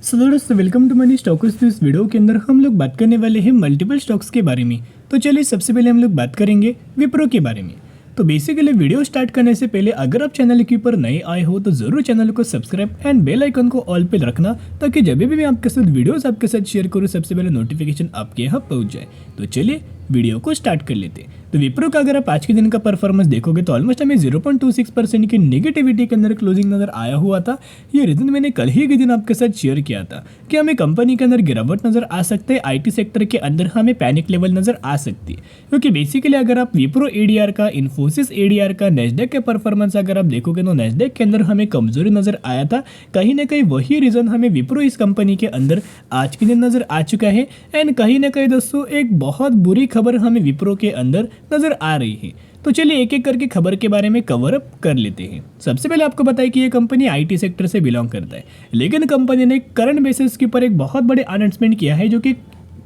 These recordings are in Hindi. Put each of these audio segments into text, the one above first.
दोस्तों वेलकम टू मनी स्टॉक्स। तो इस वीडियो के अंदर हम लोग बात करने वाले हैं मल्टीपल स्टॉक्स के बारे में। तो चलिए सबसे पहले हम लोग बात करेंगे विप्रो के बारे में। तो बेसिकली वीडियो स्टार्ट करने से पहले अगर आप चैनल के ऊपर नए आए हो तो जरूर चैनल को सब्सक्राइब एंड बेल आइकन को ऑल पे रखना, ताकि जब भी मैं आपके साथ वीडियोस आपके साथ शेयर करूँ सबसे पहले नोटिफिकेशन आपके यहाँ पहुँच जाए। तो चलिए वीडियो को स्टार्ट कर लेते हैं। तो विप्रो का अगर आप आज के दिन का परफॉर्मेंस देखोगे तो ऑलमोस्ट हमें 0.26% की नेगेटिविटी के अंदर क्लोजिंग नजर आया हुआ था। ये रीजन मैंने कल ही के दिन आपके साथ शेयर किया था कि हमें कंपनी के अंदर गिरावट नजर आ सकते हैं, आईटी सेक्टर के अंदर हमें पैनिक लेवल नजर आ सकती है। क्योंकि बेसिकली अगर आप विप्रो एडीआर का, इन्फोसिस एडीआर का, नेस्डेक के परफॉर्मेंस अगर आप देखोगे तो नेस्डेक के अंदर हमें कमजोरी नजर आया था। कहीं ना कहीं वही रीजन हमें विप्रो इस कंपनी के अंदर आज के दिन नजर आ चुका है। एंड कहीं ना कहीं दोस्तों एक बहुत बुरी खबर हमें विप्रो के अंदर नजर आ रही है। तो चलिए एक एक करके खबर के बारे में कवर अप कर लेते हैं। सबसे पहले आपको बताएं कि ये कंपनी आईटी सेक्टर से बिलोंग करता है, लेकिन कंपनी ने करंट बेसिस के ऊपर एक बहुत बड़े अनाउंसमेंट किया है जो कि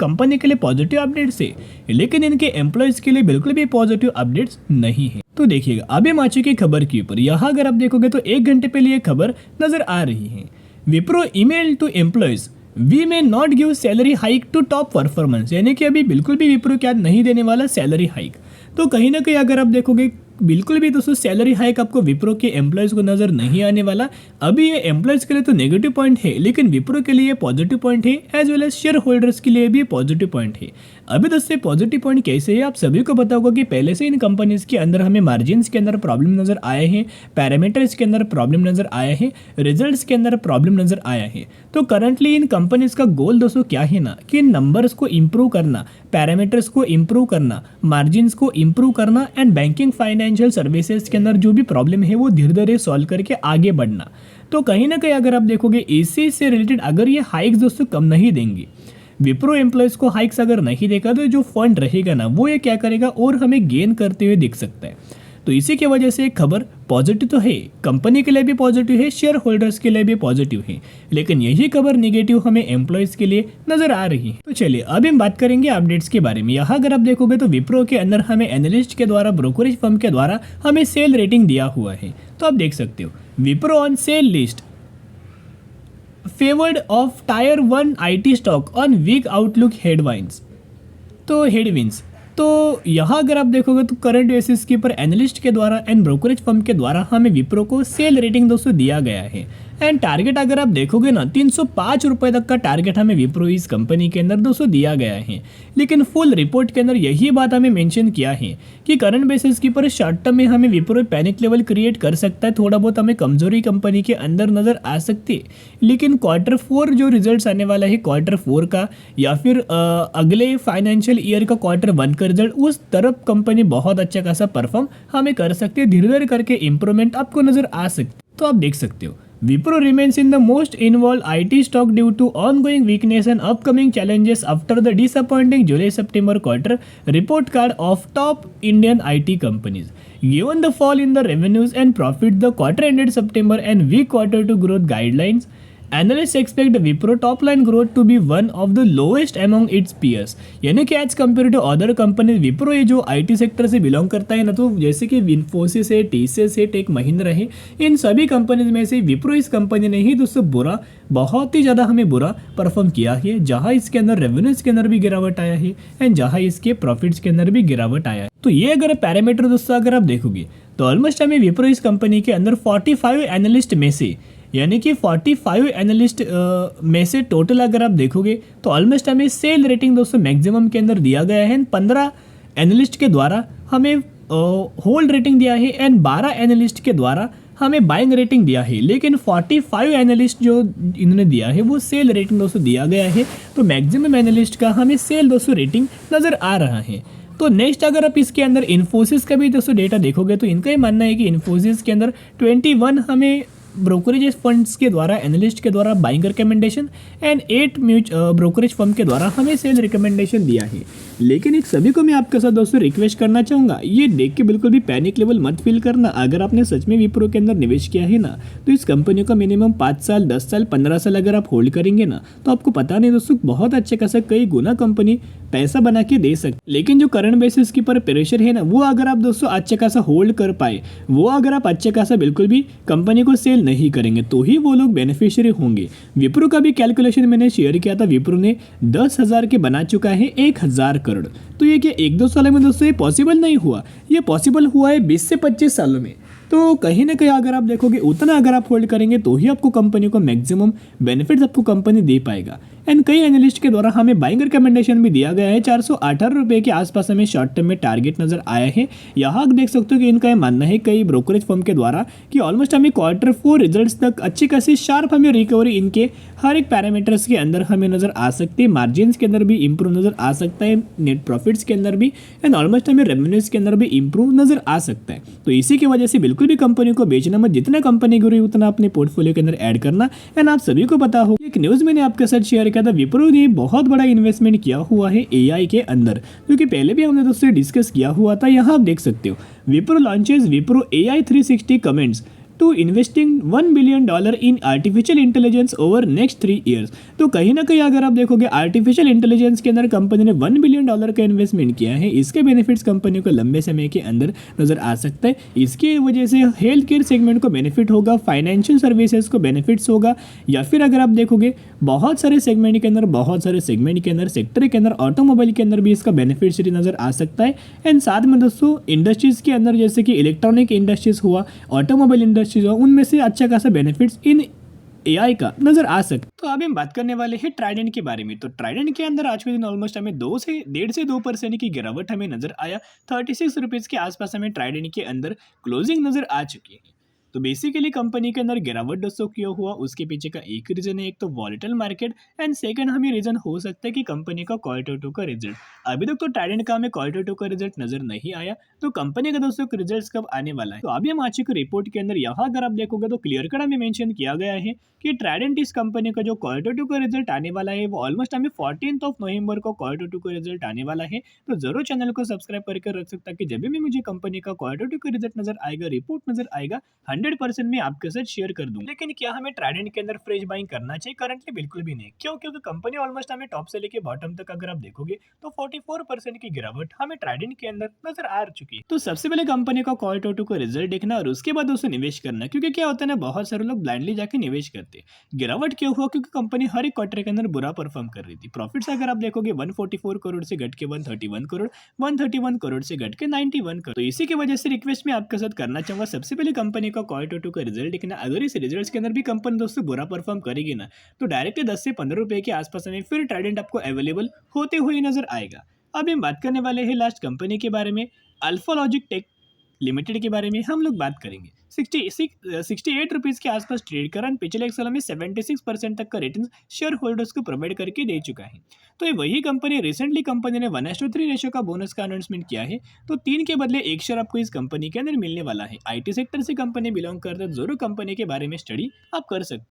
कंपनी के लिए पॉजिटिव अपडेट्स है, लेकिन इनके एम्प्लॉयज के लिए बिल्कुल भी पॉजिटिव अपडेट्स नहीं है। तो देखिएगा अब हम आ चुके खबर के ऊपर। यहाँ अगर आप देखोगे तो 1 घंटे पहले ये खबर नजर आ रही है। Wipro email to employees, we may not give salary hike to top performance, यानी कि अभी बिल्कुल भी विप्रो क्या नहीं देने वाला सैलरी हाइक। तो कहीं ना कहीं अगर आप देखोगे बिल्कुल भी दोस्तों सैलरी हाइक आपको विप्रो के एम्प्लॉयज़ को नज़र नहीं आने वाला। अभी ये एम्प्लॉयज़ के लिए तो नेगेटिव पॉइंट है, लेकिन विप्रो के लिए पॉजिटिव पॉइंट है, as well as shareholders के लिए भी पॉजिटिव पॉइंट है। अभी दोस्तों पॉजिटिव पॉइंट कैसे है आप सभी को पता होगा कि पहले से इन कंपनीज के अंदर हमें मार्जिन्स के अंदर प्रॉब्लम नजर आए हैं, पैरामीटर्स के अंदर प्रॉब्लम नजर आया है, रिजल्ट्स के अंदर प्रॉब्लम नजर आया है। तो करंटली इन कंपनीज का गोल दोस्तों क्या है ना, कि नंबर्स को इंप्रूव करना, पैरामीटर्स को इंप्रूव करना, मार्जिन्स को इंप्रूव करना एंड बैंकिंग फाइनेंशियल सर्विसेज के अंदर जो भी प्रॉब्लम है वो धीरे धीरे सॉल्व करके आगे बढ़ना। तो कहीं ना कहीं अगर आप देखोगे इसी से रिलेटेड अगर ये हाइक्स दोस्तों कम नहीं देंगे, विप्रो एम्प्लॉयज़ को हाइक्स अगर नहीं देगा तो जो फंड रहेगा ना वो ये क्या करेगा और हमें गेन करते हुए दिख सकता है। तो इसी की वजह से खबर पॉजिटिव तो है, कंपनी के लिए भी पॉजिटिव है, शेयर होल्डर्स के लिए भी पॉजिटिव है, लेकिन यही खबर नेगेटिव हमें एम्प्लॉयज़ के लिए नजर आ रही है। तो चलिए अब हम बात करेंगे अपडेट्स के बारे में। यहाँ अगर आप देखोगे तो विप्रो के अंदर हमें एनालिस्ट के द्वारा, ब्रोकरेज फर्म के द्वारा हमें सेल रेटिंग दिया हुआ है। तो आप देख सकते हो Wipro on sell list, favoured of tier 1 IT stock on weak outlook headwinds. तो हेडविंस, तो यहाँ अगर आप देखोगे तो करंट बेसिस के ऊपर एनालिस्ट के द्वारा एंड ब्रोकरेज फर्म के द्वारा हमें विप्रो को सेल रेटिंग दोस्तों दिया गया है। एंड टारगेट अगर आप देखोगे ना 305 रुपये तक का टारगेट हमें विप्रो इस कंपनी के अंदर दोस्तों दिया गया है। लेकिन फुल रिपोर्ट के अंदर यही बात हमें मेंशन किया है कि करंट बेसिस के ऊपर शॉर्ट टर्म में हमें विप्रो पैनिक लेवल क्रिएट कर सकता है, थोड़ा बहुत हमें कमजोरी कंपनी के अंदर नजर आ सकती है। लेकिन Q4 जो रिजल्ट्स आने वाला है Q4 का या फिर अगले फाइनेंशियल ईयर का Q1 का रिजल्ट, उस तरफ कंपनी बहुत अच्छा खासा परफॉर्म हमें कर सकती है, धीरे धीरे करके इंप्रूवमेंट आपको नजर आ सकती है। तो आप देख सकते हो Wipro remains in the most involved IT stock due to ongoing weakness and upcoming challenges after the disappointing July-September quarter report card of top Indian IT companies. Given the fall in the revenues and profit, the quarter ended September and weak Q2 growth guidelines, Analysts expect Wipro top line growth to be one of the lowest among its peers. यानी कि as compare to other company Wipro ये जो आईटी सेक्टर से बिलोंग करता है ना, तो जैसे कि इन्फोसिस है, टीसीएस है, टेक महिंद्रा है, इन सभी कंपनीज में से विप्रो इस कंपनी ने ही दोस्तों बुरा, बहुत ही ज़्यादा हमें बुरा परफॉर्म किया है। जहाँ इसके अंदर रेवेन्यूज के अंदर भी गिरावट आया है एंड जहाँ इसके प्रॉफिट्स के अंदर भी गिरावट आया है। तो ये अगर पैरामीटर दोस्तों अगर आप देखोगे तो ऑलमोस्ट हमें विप्रो इस कंपनी के अंदर 45 एनालिस्ट में से, यानी कि 45 एनालिस्ट में से टोटल अगर आप देखोगे तो ऑलमोस्ट हमें सेल रेटिंग दोस्तों मैक्सिमम के अंदर दिया गया है। 15 एनालिस्ट के द्वारा हमें होल्ड रेटिंग दिया है एंड 12 एनालिस्ट के द्वारा हमें बाइंग रेटिंग दिया है। लेकिन 45 एनालिस्ट जो इन्होंने दिया है वो सेल रेटिंग दोस्तों दिया गया है। तो मैक्सिमम एनालिस्ट का हमें सेल दोस्तों रेटिंग नज़र आ रहा है। तो नेक्स्ट अगर आप इसके अंदर इन्फोसिस का भी दोस्तों डेटा देखोगे तो इनका ही मानना है कि इन्फोसिस के अंदर 21 हमें ब्रोकरेज फंड्स के द्वारा, एनालिस्ट के द्वारा buying recommendation and 8 brokerage firm के द्वारा हमें सेल रिकमेंडेशन दिया है। लेकिन एक सभी को मैं आपके साथ दोस्तों रिक्वेस्ट करना चाहूँगा, ये देख के बिल्कुल भी पैनिक लेवल मत फील करना। अगर आपने सच में विप्रो के अंदर निवेश किया है ना, तो इस कंपनी का मिनिमम 5 साल, 10 साल, 15 साल अगर आप होल्ड करेंगे ना, तो आपको पता नहीं दोस्तों बहुत अच्छे खासा कई गुना कंपनी पैसा बना के दे सकते। लेकिन जो करंट बेसिस के पर प्रेशर है ना, वो अगर आप दोस्तों अच्छे खासा होल्ड कर पाए, वो अगर आप अच्छे खासा बिल्कुल भी कंपनी को सेल नहीं करेंगे तो ही वो लोग बेनिफिशियरी होंगे। विप्रो का भी कैलकुलेशन मैंने शेयर किया था, विप्रो ने 10,000 के बना चुका है 1,000 करोड़। तो ये क्या 1-2 सालों में दोस्तों ये पॉसिबल नहीं हुआ, ये पॉसिबल हुआ है 20 से 25 सालों में। तो कहीं ना कहीं अगर आप देखोगे उतना अगर आप होल्ड करेंगे तो ही आपको कंपनी को मैक्सिमम बेनिफिट्स आपको कंपनी दे पाएगा। एंड कई एनालिस्ट के द्वारा हमें बाइंग रिकमेंडेशन भी दिया गया है। 418 रुपये के आसपास हमें शॉर्ट टर्म में टारगेट नजर आया है। यहाँ देख सकते हो कि इनका ये मानना है कई ब्रोकरेज फर्म के द्वारा कि ऑलमोस्ट हमें Q4 रिजल्ट्स तक अच्छी खासी शार्प हमें रिकवरी इनके हर एक पैरामीटर्स के अंदर हमें नजर आ सकती है। मार्जिन के अंदर भी इंप्रूव नजर आ सकता है, नेट प्रॉफिट्स के अंदर भी, एंड ऑलमोस्ट हमें रेवेन्यूज के अंदर भी इंप्रूव नजर आ सकता है। तो इसी की वजह से बिल्कुल भी कंपनी को बेचना मत, जितना कंपनी गिरी उतना अपने पोर्टफोलियो के अंदर ऐड करना। एंड आप सभी को पता हो एक न्यूज मैंने आपके साथ शेयर किया था, विप्रो ने बहुत बड़ा इन्वेस्टमेंट किया हुआ है एआई के अंदर, क्योंकि पहले भी हमने दोस्तों डिस्कस किया हुआ था। यहाँ आप देख सकते हो Wipro launches Wipro AI 360 commits to investing $1 billion in artificial intelligence over next 3 years. तो कहीं ना कहीं अगर आप देखोगे आर्टिफिशियल इंटेलिजेंस के अंदर कंपनी ने $1 बिलियन का इन्वेस्टमेंट किया है। इसके बेनिफिट्स कंपनी को लंबे समय के अंदर नजर आ सकता है। इसकी वजह से हेल्थ केयर सेगमेंट को बेनिफिट होगा, फाइनेंशियल सर्विसेज को बेनिफिट्स होगा, या फिर अगर आप देखोगे बहुत सारे सेगमेंट के अंदर सेक्टर के अंदर ऑटोमोबाइल के अंदर भी इसका बेनिफिट नजर आ सकता है। एंड साथ में दोस्तों इंडस्ट्रीज के अंदर जैसे कि इलेक्ट्रॉनिक इंडस्ट्रीज हुआ, ऑटोमोबाइल इंडस्ट्रीज हुआ, उनमें से अच्छा खासा बेनिफिट्स इन एआई का नजर आ सकता। तो अभी हम बात करने वाले हैं ट्राइडेंट के बारे में। तो ट्राइडेंट के अंदर आज के दिन ऑलमोस्ट हमें 1.5 से 2% की गिरावट हमें नजर आया। 36 रुपीज के आसपास हमें ट्राइडेंट के अंदर क्लोजिंग नजर आ चुकी है। तो बेसिकली कंपनी के अंदर गिरावट दोस्तों क्यों हुआ, उसके पीछे का एक रीजन है, एक तो वॉलेटाइल मार्केट, एंड सेकंड हमें रीजन हो सकता है कि कंपनी का Q2 का रिजल्ट। अभी तक तो ट्राइडेंट का हमें Q2 का रिजल्ट नजर नहीं आया, तो कंपनी का दोस्तों रिजल्ट कब आने वाला है। तो अभी हम आ चुके रिपोर्ट के अंदर, यहाँ अगर आप देखोगे तो क्लियर कट हमें मेंशन किया गया है कि ट्राइडेंट इस कंपनी का जो Q2 का रिजल्ट आने वाला है वो ऑलमोस्ट हमें 14 नवंबर को Q2 का रिजल्ट आने वाला है। तो जरूर चैनल को सब्सक्राइब करके रख सकता है कि जब भी मुझे कंपनी का Q2 का रिजल्ट नजर आएगा, रिपोर्ट नजर आएगा, 100% में आपके साथ शेयर कर दूं। लेकिन क्या हमें ट्राइडेंट के अंदर फ्रेश बाइंग करना चाहिए? करंटली बिल्कुल भी नहीं। क्यों? क्योंकि कंपनी ऑलमोस्ट हमें टॉप से लेके बॉटम तक अगर आप देखोगे तो 44% की गिरावट हमें ट्राइडेंट के अंदर नजर आ चुकी है। तो सबसे पहले कंपनी का Q2 का रिजल्ट देखना और उसके बाद उसमें निवेश करना, क्योंकि क्या होता है ना, बहुत सारे लोग ब्लाइंडली जाके निवेश करते हैं। गिरावट क्यों हुआ? क्योंकि कंपनी हर एक क्वार्टर के अंदर बुरा परफॉर्म कर रही थी। प्रॉफिट्स अगर आप देखोगे 144 करोड़ से घट के 131 करोड़, 131 करोड़ से घट के 91 करोड़। तो इसी की वजह से रिक्वेस्ट मैं आपके साथ करना चाहूंगा, सबसे पहले कंपनी का Q2 का रिजल्ट देखना। अगर इस रिजल्ट्स के अंदर भी कंपनी दोस्तों बुरा परफॉर्म करेगी ना, तो डायरेक्टली 10 से 15 रुपए के आसपास में फिर ट्राइडेंट आपको अवेलेबल होते हुए नजर आएगा। अब हम बात करने वाले हैं लास्ट कंपनी के बारे में, अल्फालॉजिक टेक लिमिटेड के बारे में हम लोग बात करेंगे। 68 रुपीज़ के आसपास ट्रेड करा, पिछले एक साल में 76% तक का रिटर्न शेयर होल्डर्स को प्रोवाइड करके दे चुका है। तो ये वही कंपनी, रिसेंटली कंपनी ने 1:3 रेशियो का बोनस का अनाउंसमेंट किया है। तो 3 के बदले 1 शेयर आपको इस कंपनी के अंदर मिलने वाला है। IT सेक्टर से कंपनी बिलोंग करता है, जरूर कंपनी के बारे में स्टडी आप कर सकते हैं।